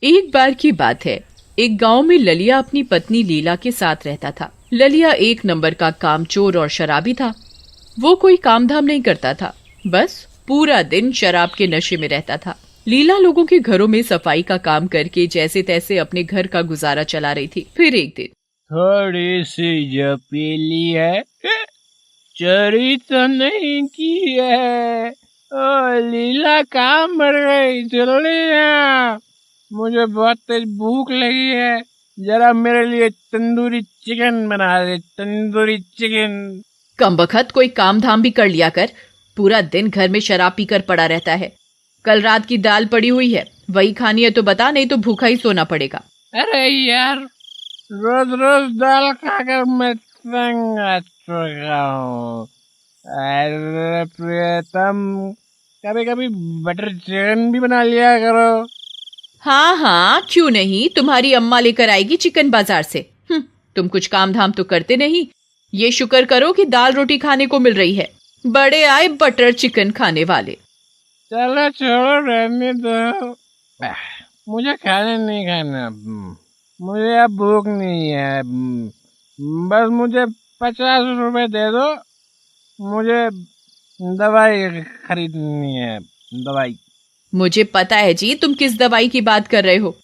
एक बार की बात है, एक गांव में ललिया अपनी पत्नी लीला के साथ रहता था। ललिया एक नंबर का कामचोर और शराबी था। वो कोई काम धाम नहीं करता था, बस पूरा दिन शराब के नशे में रहता था। लीला लोगों के घरों में सफाई का काम करके जैसे तैसे अपने घर का गुजारा चला रही थी। फिर एक दिन, थोड़ी सी जो पीली है, चोरी तो नहीं की है। ओ लीला, कहाँ मर गई? जल्दी आ, मुझे बहुत तेज भूख लगी है। जरा मेरे लिए तंदूरी चिकन बना दे, तंदूरी चिकन। कमबख्त कोई काम धाम भी कर लिया कर। पूरा दिन घर में शराब पीकर पड़ा रहता है। कल रात की दाल पड़ी हुई है, वही खानी है तो बता, नहीं तो भूखा ही सोना पड़ेगा। अरे यार, रोज रोज दाल खाकर मैं तंग आ चुका हूँ। अरे प्रियतम, कभी कभी बटर चिकन भी बना लिया करो। हाँ हाँ, क्यों नहीं, तुम्हारी अम्मा लेकर आएगी चिकन बाजार से। तुम कुछ काम धाम तो करते नहीं। ये शुक्र करो कि दाल रोटी खाने को मिल रही है। बड़े आए बटर चिकन खाने वाले। चलो छोड़ो, रहने दो। मुझे खाना नहीं खाना। मुझे अब भूख नहीं है। बस मुझे 50 रुपए दे दो। मुझे दवाई खरीदनी है, दवाई। मुझे पता है जी, तुम किस दवाई की बात कर रहे हो।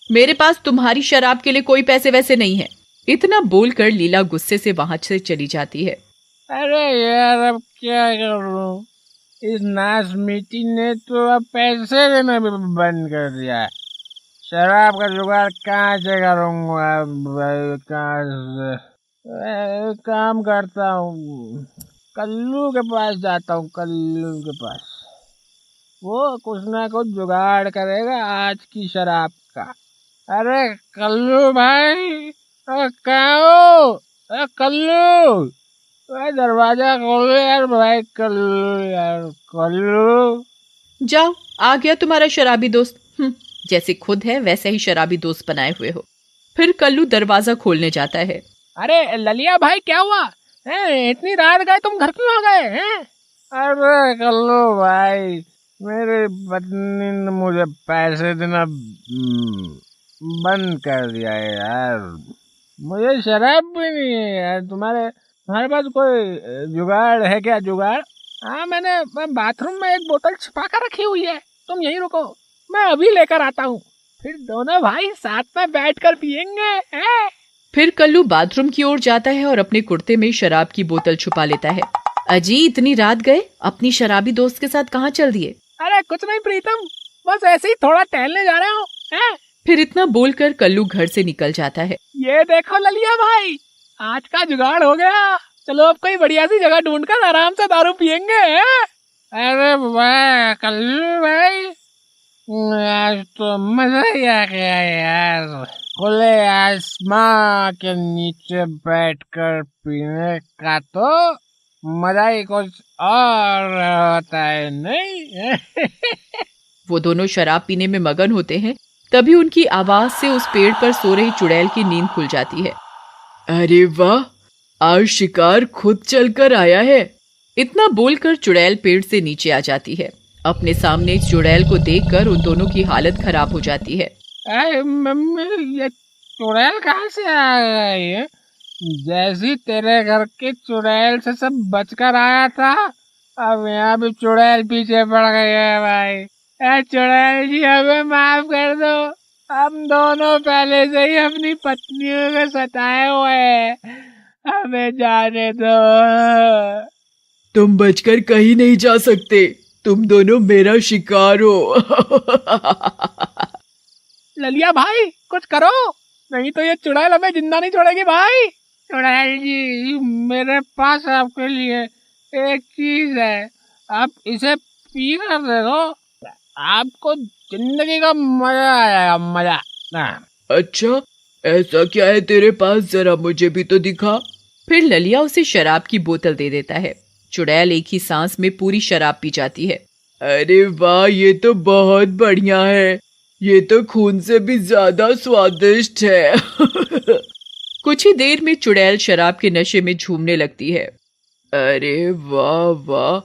मेरे पास तुम्हारी शराब के लिए कोई पैसे वैसे नहीं है। इतना बोलकर लीला गुस्से से वहां से चली जाती है। अरे यार, अब क्या करूं? इस नाश मिट्टी ने तो अब पैसे देना भी बंद कर दिया है। शराब का जुगाड़ कहाँ से करूंगा? कहाँ से? काम करता हूँ, कल्लू के पास जाता हूँ, कल्लू के पास। वो कुछ ना कुछ जुगाड़ करेगा आज की शराब का। अरे कल्लू भाई, कहाँ हो? कल्लू, दरवाजा खोलो यार भाई। कल्लू यार, कल्लू। जाओ, आ गया तुम्हारा शराबी दोस्त। जैसे खुद है वैसे ही शराबी दोस्त बनाए हुए हो। फिर कल्लू दरवाजा खोलने जाता है। अरे ललिया भाई, क्या हुआ है? इतनी रात गए तुम, घर क्यों आ गए हैं? अरे कल्लू भाई, मेरी पत्नी ने मुझे पैसे देना बंद कर दिया है यार। मुझे शराब भी नहीं है यार। तुम्हारे पास कोई जुगाड़ है क्या? जुगाड़? हाँ, मैं बाथरूम में एक बोतल छिपा कर रखी हुई है। तुम यहीं रुको, मैं अभी लेकर आता हूँ। फिर दोनों भाई साथ में बैठकर पियेंगे, हैं? फिर कल्लू बाथरूम की ओर जाता है और अपने कुर्ते में शराब की बोतल छुपा लेता है। अजी, इतनी रात गए अपनी शराबी दोस्त के साथ कहाँ चल दिए? अरे कुछ नहीं प्रीतम, बस ऐसे ही थोड़ा टहलने जा रहा हूँ। फिर इतना बोलकर कल्लू घर से निकल जाता है। ये देखो ललिया भाई, आज का जुगाड़ हो गया। चलो अब कोई बढ़िया सी जगह ढूंढकर आराम से दारू पियेंगे। अरे वाह कल्लू भाई, आज तो मजा ही आ गया यार। खुले आसमां के नीचे बैठकर पीने का तो मजा ही कुछ और होता है, नहीं? वो दोनों शराब पीने में मगन होते हैं। तभी उनकी आवाज से उस पेड़ पर सो रही चुड़ैल की नींद खुल जाती है। अरे वाह, आज शिकार खुद चलकर आया है। इतना बोलकर चुड़ैल पेड़ से नीचे आ जाती है। अपने सामने चुड़ैल को देखकर उन दोनों की हालत खराब हो जाती है। अरे मम्मी, ये चुड़ैल कहाँ से आ गई है? जैसी तेरे घर के चुड़ैल से सब बचकर आया था, अब यहाँ भी चुड़ैल पीछे पड़ गई है भाई। चुड़ैल जी, हमें माफ कर दो। हम दोनों पहले से ही अपनी पत्नियों को सताए हुए हैं, हमें जाने दो। तुम बचकर कहीं नहीं जा सकते, तुम दोनों मेरा शिकार हो। ललिया भाई, कुछ करो, नहीं तो ये चुड़ैल हमें जिंदा नहीं छोड़ेगी भाई। चुड़ैल जी, मेरे पास आपके लिए एक चीज है, आप इसे पी कर देखो, आपको जिंदगी का मजा आएगा, मजा। अच्छा, ऐसा क्या है तेरे पास, जरा मुझे भी तो दिखा। फिर ललिया उसे शराब की बोतल दे देता है। चुड़ैल एक ही सांस में पूरी शराब पी जाती है। अरे वाह, ये तो बहुत बढ़िया है, ये तो खून से भी ज्यादा स्वादिष्ट है। कुछ ही देर में चुड़ैल शराब के नशे में झूमने लगती है। अरे वाह वाह,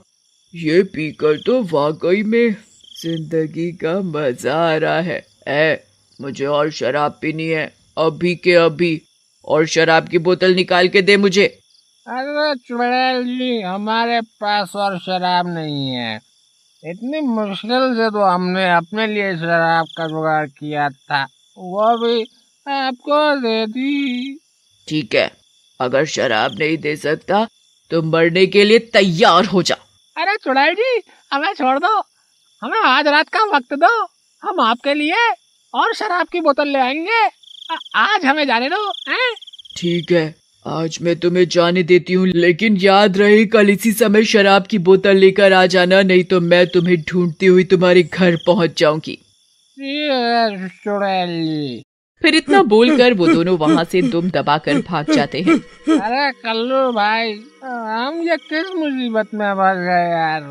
ये पीकर तो वाकई में जिंदगी का मजा आ रहा है। मुझे और शराब पीनी है, अभी के अभी। और शराब की बोतल निकाल के दे मुझे। अरे चुड़ैल जी, हमारे पास और शराब नहीं है। इतनी मुश्किल से तो हमने अपने लिए शराब का जुगाड़ किया था, वो भी आपको दे दी। ठीक है, अगर शराब नहीं दे सकता तो मरने के लिए तैयार हो जा। अरे चुड़ैल जी, हमें छोड़ दो, हमें आज रात का वक्त दो, हम आपके लिए और शराब की बोतल ले आएंगे। आज हमें जाने दो, हैं? ठीक है, आज मैं तुम्हें जाने देती हूँ, लेकिन याद रहे कल इसी समय शराब की बोतल लेकर आ जाना, नहीं तो मैं तुम्हें ढूंढती हुई तुम्हारे घर पहुँच जाऊंगी। चुड़ैल जी। फिर इतना बोलकर वो दोनों वहाँ से दुम दबाकर भाग जाते हैं। अरे कल्लू भाई, हम ये किस मुसीबत में फंस गए यार।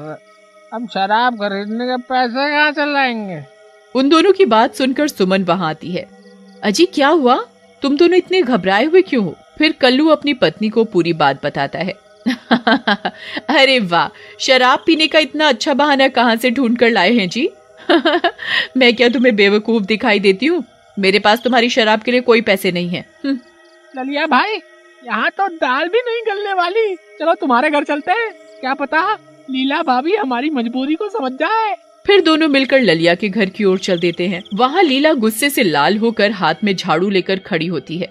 हम शराब खरीदने के पैसे कहाँ से लाएंगे? उन दोनों की बात सुनकर सुमन वहाँ आती है। अजी क्या हुआ, तुम दोनों इतने घबराए हुए क्यों हो? फिर कल्लू अपनी पत्नी को पूरी बात बताता है। अरे वाह, शराब पीने का इतना अच्छा बहाना कहाँ से ढूंढ कर लाए हैं जी? मैं क्या तुम्हें बेवकूफ दिखाई देती हूँ? मेरे पास तुम्हारी शराब के लिए कोई पैसे नहीं है। ललिया भाई, यहाँ तो दाल भी नहीं गलने वाली। चलो तुम्हारे घर चलते हैं, क्या पता लीला भाभी हमारी मजबूरी को समझ जाए। फिर दोनों मिलकर ललिया के घर की ओर चल देते हैं। वहाँ लीला गुस्से से लाल होकर हाथ में झाड़ू लेकर खड़ी होती है।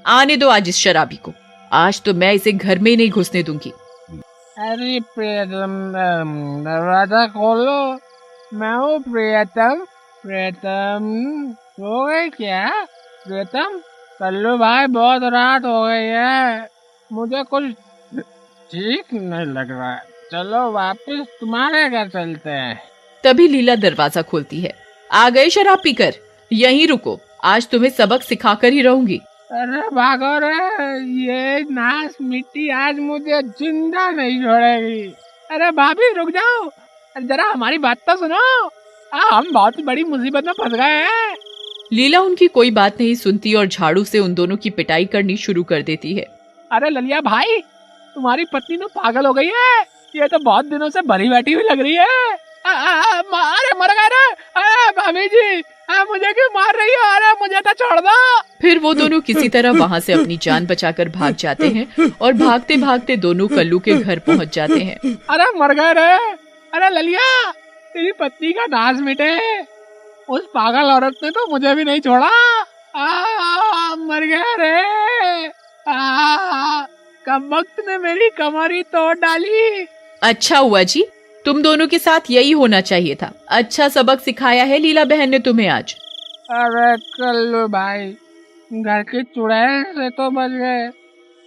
आने दो आज इस शराबी को, आज तो मैं इसे घर में ही नहीं घुसने दूंगी। अरे प्रियतम, दरवाजा खोलो, मैं हूँ प्रियतम। प्रियतम सो गए क्या? प्रियतम, कल्लू भाई बहुत रात हो गई है, मुझे कुछ ठीक नहीं लग रहा है, चलो वापस तुम्हारे घर चलते हैं। तभी लीला दरवाजा खोलती है। आ गए शराब पीकर? यहीं रुको, आज तुम्हें सबक सिखाकर ही रहूंगी। अरे भागो रे, ये नाश मिट्टी आज मुझे जिंदा नहीं छोड़ेगी। अरे भाभी रुक जाओ, जरा हमारी बात तो सुनो, हम बहुत बड़ी मुसीबत में फंस गए हैं। लीला उनकी कोई बात नहीं सुनती और झाड़ू से उन दोनों की पिटाई करनी शुरू कर देती है। अरे ललिया भाई, तुम्हारी पत्नी तो पागल हो गई है, ये तो बहुत दिनों से भरी बैठी हुई लग रही है। अरे मर गए रे, अरे भाभी जी, मुझे क्यों मार रही हो? अरे मुझे तो छोड़ दो। फिर वो दोनों किसी तरह वहाँ से अपनी जान बचाकर भाग जाते हैं और भागते भागते दोनों कल्लू के घर पहुँच जाते हैं। अरे मर गए रे। अरे ललिया, तेरी पत्नी का नाश मिटे, उस पागल औरत ने तो मुझे भी नहीं छोड़ा। मर गया रे। कमबख्त ने मेरी कमर ही तोड़ डाली। अच्छा हुआ जी, तुम दोनों के साथ यही होना चाहिए था। अच्छा सबक सिखाया है लीला बहन ने तुम्हें आज। अरे कल्लू भाई, घर की चुड़ैल से तो बच गए,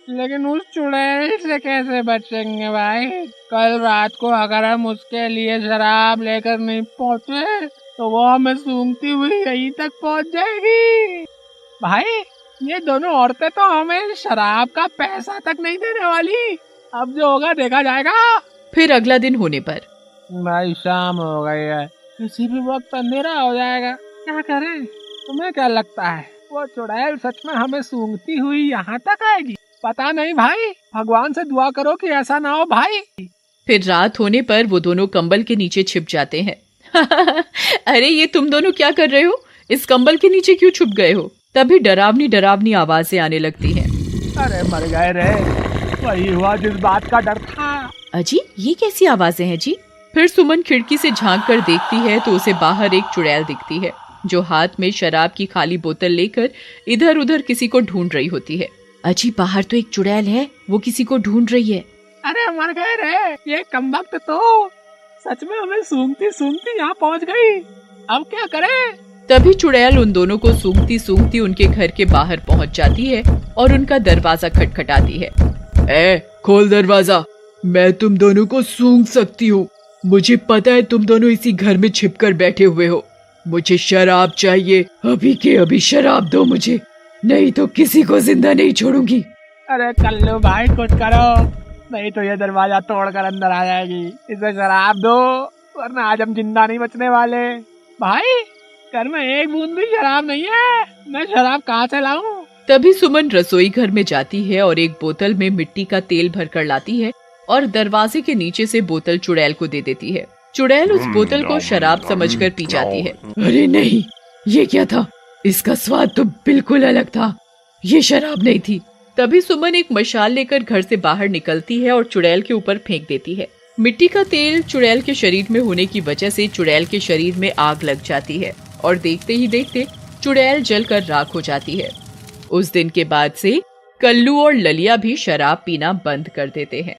लेकिन उस चुड़ैल से कैसे बचेंगे भाई? कल रात को अगर हम उसके लिए शराब लेकर नहीं पहुँचे तो वो हमें सूंघती हुई यहीं तक पहुँच जाएगी। भाई, ये दोनों औरतें तो हमें शराब का पैसा तक नहीं देने वाली। अब जो होगा देखा जाएगा। फिर अगला दिन होने पर भाई शाम हो गई है, किसी भी वक्त अंधेरा हो जाएगा, क्या करें? तुम्हें क्या लगता है वो चुड़ैल सच में हमें सूंघती हुई यहाँ तक आएगी? पता नहीं भाई, भगवान से दुआ करो कि ऐसा ना हो भाई। फिर रात होने पर वो दोनों कंबल के नीचे छिप जाते हैं। अरे ये तुम दोनों क्या कर रहे हो? इस कंबल के नीचे क्यों छुप गए हो? तभी डरावनी डरावनी आवाजें आने लगती हैं। अरे मर गए रे, वही हुआ जिस बात का डर था। अजी ये कैसी आवाजें हैं जी? फिर सुमन खिड़की से झांक कर देखती है तो उसे बाहर एक चुड़ैल दिखती है जो हाथ में शराब की खाली बोतल लेकर इधर उधर किसी को ढूंढ रही होती है। अजी बाहर तो एक चुड़ैल है, वो किसी को ढूंढ रही है। अरे मर गए रे, ये कमबख्त तो सच में हमें सूंघती सूंघती यहाँ पहुँच गई। अब क्या करें? तभी चुड़ैल उन दोनों को सूंघती सूंघती उनके घर के बाहर पहुंच जाती है और उनका दरवाजा खटखटाती है। खोल दरवाजा, मैं तुम दोनों को सूंघ सकती हूँ। मुझे पता है तुम दोनों इसी घर में छिपकर बैठे हुए हो। मुझे शराब चाहिए, अभी के अभी शराब दो मुझे, नहीं तो किसी को जिंदा नहीं छोड़ूंगी। अरे कल्लू भाई कुछ करो, नहीं तो ये दरवाजा तोड़कर अंदर आ जाएगी। इसे शराब दो, वरना आज हम जिंदा नहीं बचने वाले। भाई, घर में एक बूंद भी शराब नहीं है, मैं शराब कहाँ से लाऊं? तभी सुमन रसोई घर में जाती है और एक बोतल में मिट्टी का तेल भरकर लाती है और दरवाजे के नीचे से बोतल चुड़ैल को दे देती है। चुड़ैल उस बोतल को शराब समझकर पी जाती है। अरे नहीं, ये क्या था? इसका स्वाद तो बिल्कुल अलग था, ये शराब नहीं थी। तभी सुमन एक मशाल लेकर घर से बाहर निकलती है और चुड़ैल के ऊपर फेंक देती है। मिट्टी का तेल चुड़ैल के शरीर में होने की वजह से चुड़ैल के शरीर में आग लग जाती है और देखते ही देखते चुड़ैल जलकर राख हो जाती है। उस दिन के बाद से कल्लू और ललिया भी शराब पीना बंद कर देते हैं।